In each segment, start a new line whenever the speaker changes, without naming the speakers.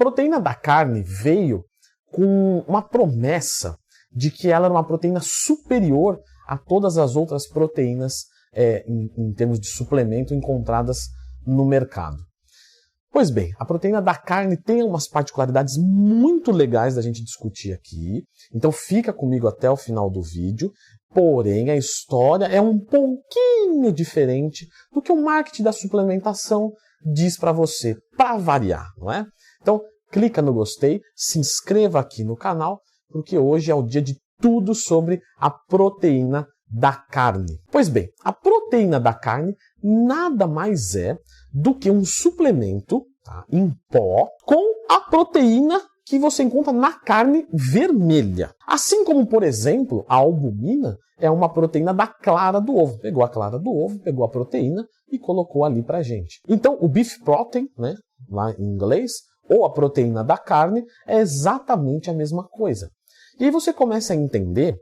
proteína da carne veio com uma promessa de que ela era uma proteína superior a todas as outras proteínas em termos de suplemento encontradas no mercado. Pois bem, a proteína da carne tem umas particularidades muito legais da gente discutir aqui, então fica comigo até o final do vídeo, porém a história é um pouquinho diferente do que o marketing da suplementação diz para você, para variar, não é? Então clica no gostei, se inscreva aqui no canal, porque hoje é o dia de tudo sobre a proteína da carne. Pois bem, a proteína da carne nada mais é do que um suplemento, tá, em pó com a proteína que você encontra na carne vermelha. Assim como, por exemplo, a albumina é uma proteína da clara do ovo. Pegou a clara do ovo, pegou a proteína e colocou ali pra gente. Então, o beef protein, né, lá em inglês, ou a proteína da carne, é exatamente a mesma coisa. E aí você começa a entender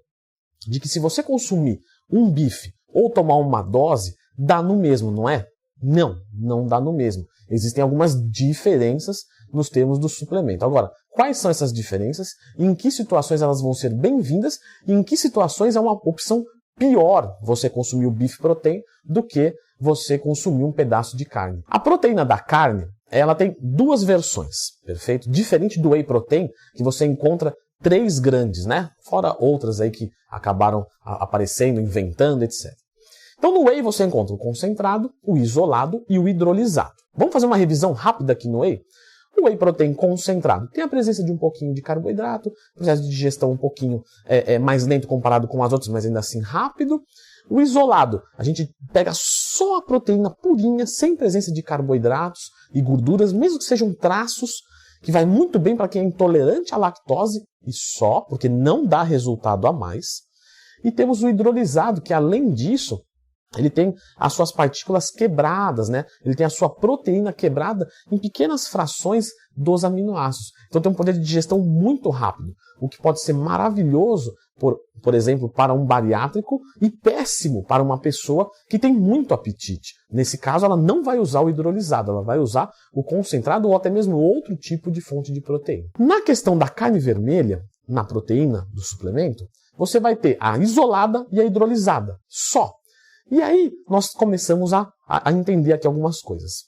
de que se você consumir um bife ou tomar uma dose, dá no mesmo, não é? Não, não dá no mesmo. Existem algumas diferenças nos termos do suplemento. Agora, quais são essas diferenças? Em que situações elas vão ser bem-vindas? E em que situações é uma opção pior você consumir o beef protein do que você consumir um pedaço de carne? A proteína da carne, ela tem duas versões, perfeito? Diferente do whey protein, que você encontra 3 grandes, né? Fora outras aí que acabaram aparecendo, inventando, etc. Então no whey você encontra o concentrado, o isolado e o hidrolisado. Vamos fazer uma revisão rápida aqui no whey? O whey protein concentrado tem a presença de um pouquinho de carboidrato, processo de digestão um pouquinho mais lento comparado com as outras, mas ainda assim rápido. O isolado, a gente pega só a proteína purinha, sem presença de carboidratos e gorduras, mesmo que sejam traços, que vai muito bem para quem é intolerante à lactose, e só, porque não dá resultado a mais. E temos o hidrolisado, que além disso, ele tem as suas partículas quebradas, né? Ele tem a sua proteína quebrada em pequenas frações dos aminoácidos. Então tem um poder de digestão muito rápido, o que pode ser maravilhoso, por exemplo, para um bariátrico e péssimo para uma pessoa que tem muito apetite. Nesse caso, ela não vai usar o hidrolisado, ela vai usar o concentrado ou até mesmo outro tipo de fonte de proteína. Na questão da carne vermelha, na proteína do suplemento, você vai ter a isolada e a hidrolisada, só. E aí nós começamos a entender aqui algumas coisas.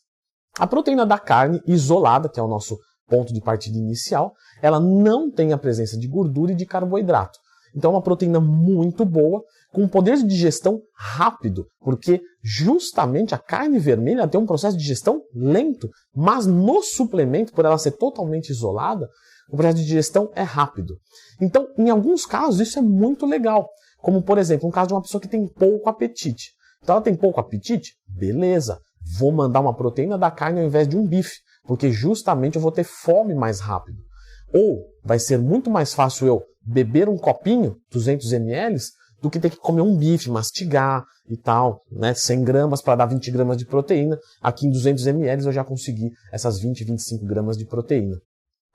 A proteína da carne isolada, que é o nosso ponto de partida inicial, ela não tem a presença de gordura e de carboidrato. Então é uma proteína muito boa, com um poder de digestão rápido, porque justamente a carne vermelha tem um processo de digestão lento, mas no suplemento, por ela ser totalmente isolada, o processo de digestão é rápido. Então, em alguns casos, isso é muito legal. Como, por exemplo, um caso de uma pessoa que tem pouco apetite. Então ela tem pouco apetite? Beleza, vou mandar uma proteína da carne ao invés de um bife, porque justamente eu vou ter fome mais rápido. Ou vai ser muito mais fácil eu beber um copinho, 200 ml, do que ter que comer um bife, mastigar e tal, né? 100 gramas para dar 20 gramas de proteína. Aqui em 200 ml eu já consegui essas 20, 25 gramas de proteína.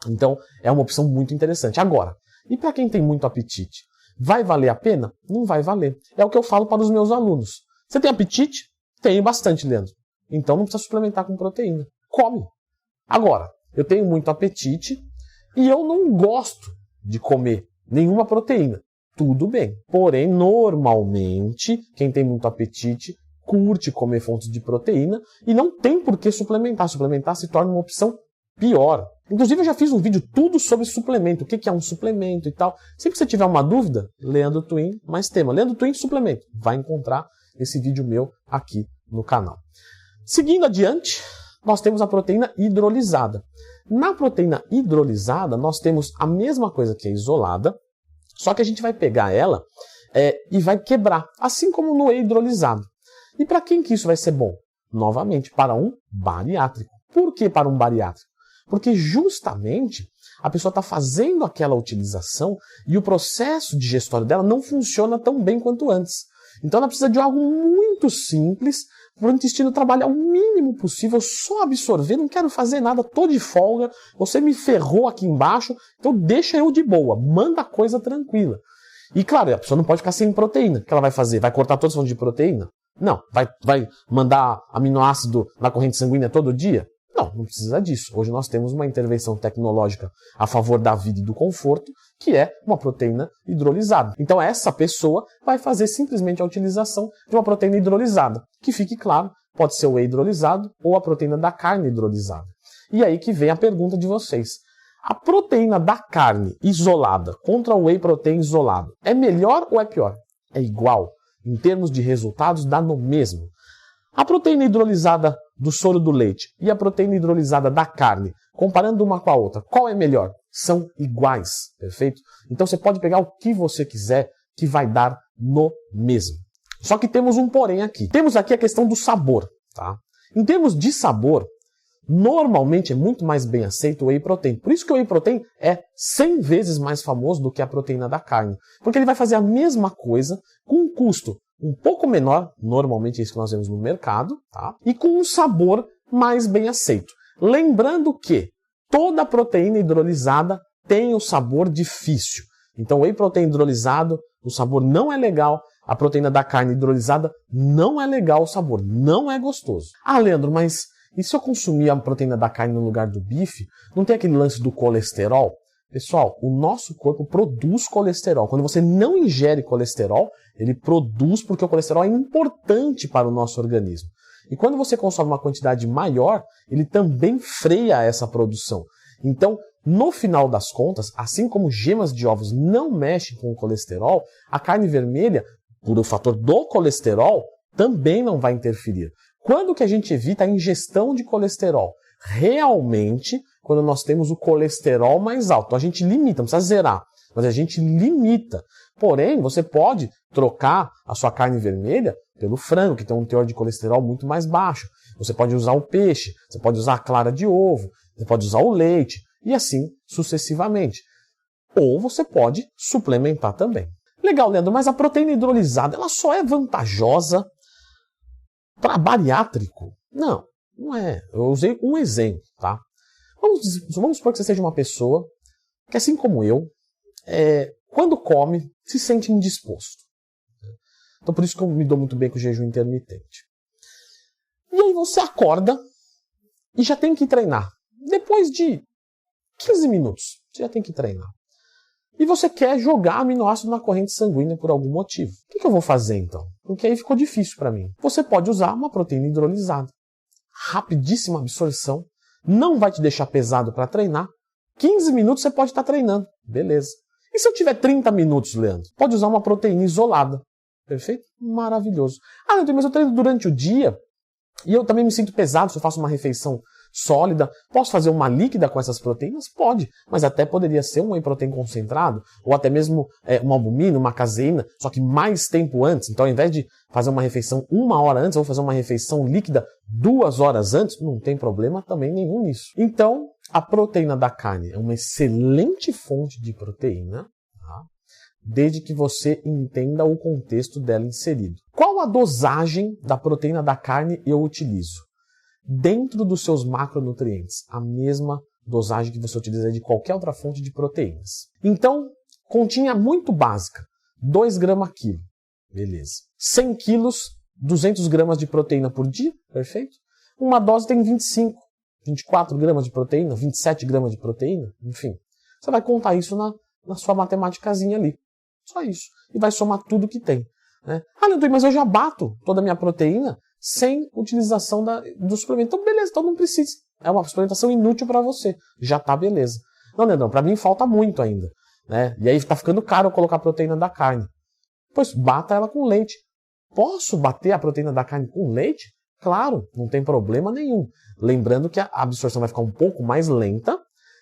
Então é uma opção muito interessante. Agora, e para quem tem muito apetite? Vai valer a pena? Não vai valer. É o que eu falo para os meus alunos. Você tem apetite? Tenho bastante, Leandro. Então não precisa suplementar com proteína. Come. Agora, eu tenho muito apetite e eu não gosto de comer nenhuma proteína. Tudo bem. Porém, normalmente, quem tem muito apetite curte comer fontes de proteína e não tem por que suplementar. Suplementar se torna uma opção pior. Inclusive eu já fiz um vídeo tudo sobre suplemento, o que é um suplemento e tal. Sempre que você tiver uma dúvida, Leandro Twin, mais tema. Leandro Twin suplemento. Vai encontrar esse vídeo meu aqui no canal. Seguindo adiante, nós temos a proteína hidrolisada. Na proteína hidrolisada, nós temos a mesma coisa que a isolada, só que a gente vai pegar ela e vai quebrar, assim como no whey hidrolisado. E para quem que isso vai ser bom? Novamente, para um bariátrico. Por que para um bariátrico? Porque justamente a pessoa está fazendo aquela utilização e o processo digestório dela não funciona tão bem quanto antes. Então ela precisa de algo muito simples para o intestino trabalhar o mínimo possível, só absorver, não quero fazer nada, tô de folga, você me ferrou aqui embaixo, então deixa eu de boa, manda a coisa tranquila. E claro, a pessoa não pode ficar sem proteína. O que ela vai fazer? Vai cortar todas as fontes de proteína? Não. Vai mandar aminoácido na corrente sanguínea todo dia? Não, Não precisa disso. Hoje nós temos uma intervenção tecnológica a favor da vida e do conforto, que é uma proteína hidrolisada. Então essa pessoa vai fazer simplesmente a utilização de uma proteína hidrolisada, que fique claro, pode ser o whey hidrolisado ou a proteína da carne hidrolisada. E aí que vem a pergunta de vocês. A proteína da carne isolada contra o whey protein isolado é melhor ou é pior? É igual. Em termos de resultados, dá no mesmo. A proteína hidrolisada do soro do leite e a proteína hidrolisada da carne, comparando uma com a outra, qual é melhor? São iguais, perfeito? Então você pode pegar o que você quiser que vai dar no mesmo. Só que temos um porém aqui. Temos aqui a questão do sabor, tá? Em termos de sabor, normalmente é muito mais bem aceito o whey protein. Por isso que o whey protein é 100 vezes mais famoso do que a proteína da carne. Porque ele vai fazer a mesma coisa com um custo um pouco menor, normalmente é isso que nós vemos no mercado, tá? E com um sabor mais bem aceito. Lembrando que toda proteína hidrolisada tem o sabor difícil. Então o whey protein hidrolisado, o sabor não é legal. A proteína da carne hidrolisada não é legal o sabor, não é gostoso. Ah, Leandro, mas e se eu consumir a proteína da carne no lugar do bife, não tem aquele lance do colesterol? Pessoal, o nosso corpo produz colesterol. Quando você não ingere colesterol, ele produz porque o colesterol é importante para o nosso organismo. E quando você consome uma quantidade maior, ele também freia essa produção. Então, no final das contas, assim como gemas de ovos não mexem com o colesterol, a carne vermelha, por o fator do colesterol, também não vai interferir. Quando que a gente evita a ingestão de colesterol? Realmente, quando nós temos o colesterol mais alto. Então, a gente limita, não precisa zerar, mas a gente limita. Porém, você pode trocar a sua carne vermelha pelo frango, que tem um teor de colesterol muito mais baixo. Você pode usar o peixe, você pode usar a clara de ovo, você pode usar o leite, e assim sucessivamente. Ou você pode suplementar também. Legal, Leandro, mas a proteína hidrolisada, ela só é vantajosa para bariátrico? Não, não é. Eu usei um exemplo, tá? Vamos supor que você seja uma pessoa que, assim como eu, quando come, se sente indisposto. Então, por isso que eu me dou muito bem com o jejum intermitente. E aí você acorda e já tem que treinar. Depois de 15 minutos, você já tem que treinar. E você quer jogar aminoácido na corrente sanguínea por algum motivo. O que eu vou fazer então? Porque aí ficou difícil para mim. Você pode usar uma proteína hidrolisada. Rapidíssima absorção. Não vai te deixar pesado para treinar. 15 minutos você pode estar treinando. Beleza. E se eu tiver 30 minutos, Leandro? Pode usar uma proteína isolada. Perfeito? Maravilhoso. Ah, Leandro, mas eu treino durante o dia e eu também me sinto pesado se eu faço uma refeição sólida. Posso fazer uma líquida com essas proteínas? Pode, mas até poderia ser um whey protein concentrado, ou até mesmo uma albumina, uma caseína, só que mais tempo antes. Então, ao invés de fazer uma refeição 1 hora antes, eu vou fazer uma refeição líquida 2 horas antes, não tem problema também nenhum nisso. Então, a proteína da carne é uma excelente fonte de proteína, tá? Desde que você entenda o contexto dela inserido. Qual a dosagem da proteína da carne eu utilizo? Dentro dos seus macronutrientes, a mesma dosagem que você utiliza de qualquer outra fonte de proteínas. Então, continha muito básica, 2 gramas quilo, beleza. 100 quilos, 200 gramas de proteína por dia, perfeito. Uma dose tem 25, 24 gramas de proteína, 27 gramas de proteína, enfim. Você vai contar isso na sua matemáticazinha ali, só isso. E vai somar tudo que tem. Né? Ah, Leandro, mas eu já bato toda a minha proteína sem utilização do suplemento. Então, beleza, então não precisa. É uma suplementação inútil para você. Já tá beleza. Não, Leandrão, para mim falta muito ainda. Né? E aí tá ficando caro eu colocar a proteína da carne. Pois bata ela com leite. Posso bater a proteína da carne com leite? Claro, não tem problema nenhum. Lembrando que a absorção vai ficar um pouco mais lenta.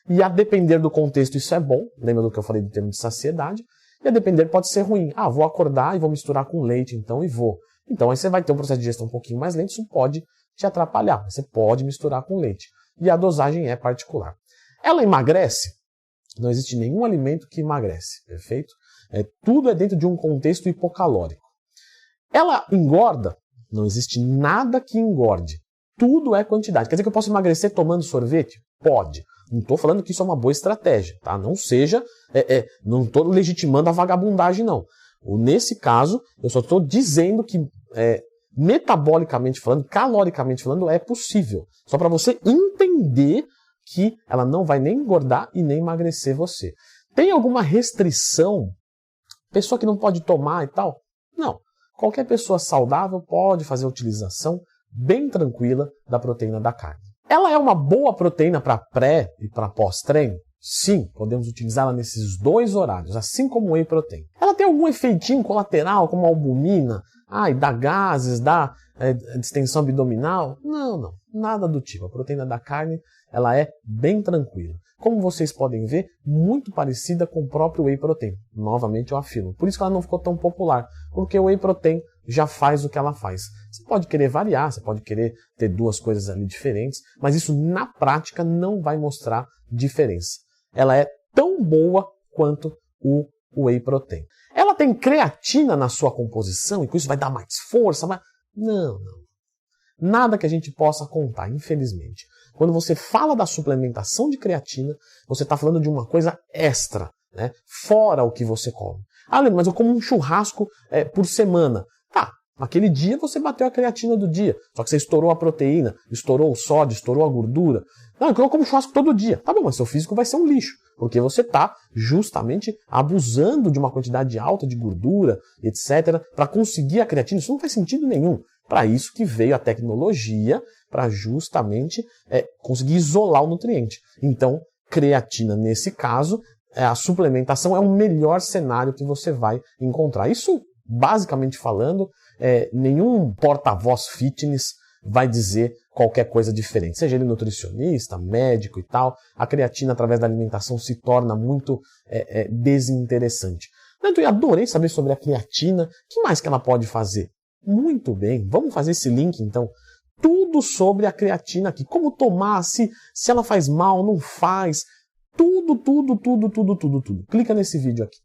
E a depender do contexto isso é bom. Lembra do que eu falei do termo de saciedade? E a depender pode ser ruim. Ah, vou acordar e vou misturar com leite então e vou. Então aí você vai ter um processo de digestão um pouquinho mais lento, isso pode te atrapalhar. Você pode misturar com leite. E a dosagem é particular. Ela emagrece? Não existe nenhum alimento que emagrece, perfeito? Tudo é dentro de um contexto hipocalórico. Ela engorda? Não existe nada que engorde. Tudo é quantidade. Quer dizer que eu posso emagrecer tomando sorvete? Pode. Não estou falando que isso é uma boa estratégia, tá? Não seja, não estou legitimando a vagabundagem, não. Nesse caso, eu só estou dizendo que metabolicamente falando, caloricamente falando, é possível. Só para você entender que ela não vai nem engordar e nem emagrecer você. Tem alguma restrição? Pessoa que não pode tomar e tal? Não. Qualquer pessoa saudável pode fazer a utilização bem tranquila da proteína da carne. Ela é uma boa proteína para pré e para pós-treino? Sim, podemos utilizá-la nesses dois horários, assim como o whey protein. Ela tem algum efeitinho colateral, como albumina? Dá gases, dá distensão abdominal? Não, nada do tipo. A proteína da carne, ela é bem tranquila. Como vocês podem ver, muito parecida com o próprio whey protein. Novamente eu afirmo. Por isso que ela não ficou tão popular, porque o whey protein já faz o que ela faz. Você pode querer variar, você pode querer ter duas coisas ali diferentes, mas isso na prática não vai mostrar diferença. Ela é tão boa quanto o whey protein. Ela tem creatina na sua composição e com isso vai dar mais força? Não. Nada que a gente possa contar, infelizmente. Quando você fala da suplementação de creatina, você está falando de uma coisa extra, né? Fora o que você come. Leandro, mas eu como um churrasco por semana. Tá, naquele dia você bateu a creatina do dia, só que você estourou a proteína, estourou o sódio, estourou a gordura. Não, eu como churrasco todo dia. Tá bom, mas seu físico vai ser um lixo, porque você está justamente abusando de uma quantidade alta de gordura, etc., para conseguir a creatina. Isso não faz sentido nenhum. Para isso que veio a tecnologia, para justamente conseguir isolar o nutriente. Então, creatina, nesse caso, a suplementação é o melhor cenário que você vai encontrar. Isso, basicamente falando, nenhum porta-voz fitness vai dizer qualquer coisa diferente. Seja ele nutricionista, médico e tal, a creatina, através da alimentação, se torna muito desinteressante. Eu adorei saber sobre a creatina. O que mais que ela pode fazer? Muito bem, vamos fazer esse link então. Tudo sobre a creatina aqui. Como tomar, se ela faz mal, não faz. Tudo. Clica nesse vídeo aqui.